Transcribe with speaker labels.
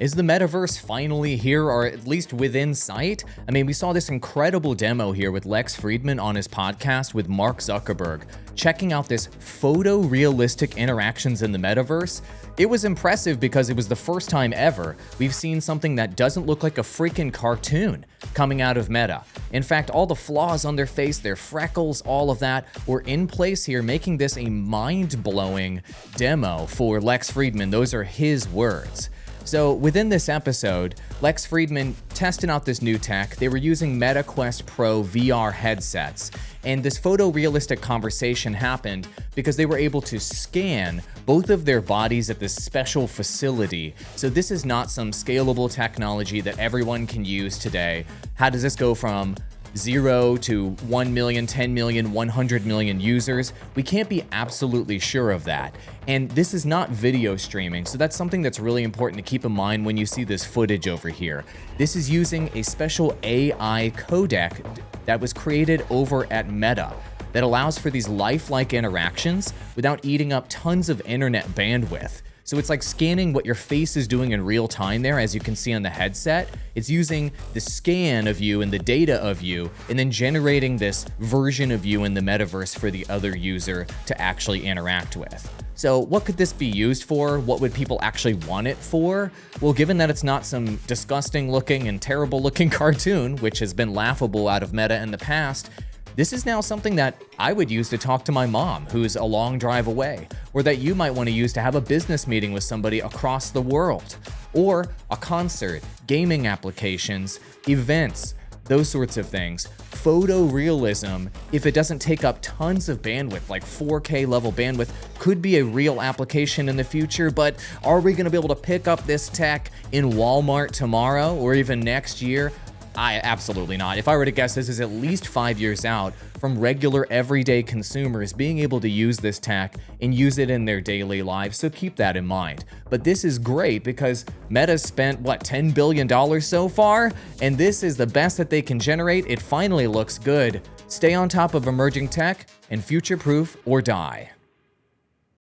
Speaker 1: Is the metaverse finally here, or at least within sight? I mean, we saw this incredible demo here with Lex Friedman on his podcast with Mark Zuckerberg, checking out this photorealistic interactions in the metaverse. It was impressive because it was the first time ever we've seen something that doesn't look like a freaking cartoon coming out of Meta. In fact, all the flaws on their face, their freckles, all of that were in place here, making this a mind-blowing demo for Lex Friedman. Those are his words. So within this episode, Lex Friedman tested out this new tech. They were using MetaQuest Pro VR headsets, and this photorealistic conversation happened because they were able to scan both of their bodies at this special facility. So this is not some scalable technology that everyone can use today. How does this go from 0 to 1 million, 10 million, 100 million users? We can't be absolutely sure of that. And this is not video streaming, so that's something that's really important to keep in mind when you see this footage over here. This is using a special AI codec that was created over at Meta that allows for these lifelike interactions without eating up tons of internet bandwidth. So it's like scanning what your face is doing in real time there, as you can see on the headset. It's using the scan of you and the data of you, and then generating this version of you in the metaverse for the other user to actually interact with. So what could this be used for? What would people actually want it for? Well, given that it's not some disgusting looking and terrible looking cartoon, which has been laughable out of Meta in the past, this is now something that I would use to talk to my mom, who's a long drive away, or that you might want to use to have a business meeting with somebody across the world, or a concert, gaming applications, events, those sorts of things. Photorealism, if it doesn't take up tons of bandwidth, like 4K level bandwidth, could be a real application in the future, but are we going to be able to pick up this tech in Walmart tomorrow or even next year? Absolutely not. If I were to guess, this is at least 5 years out from regular everyday consumers being able to use this tech and use it in their daily lives, so keep that in mind. But this is great because Meta's spent, $10 billion so far? And this is the best that they can generate. It finally looks good. Stay on top of emerging tech and future-proof or die.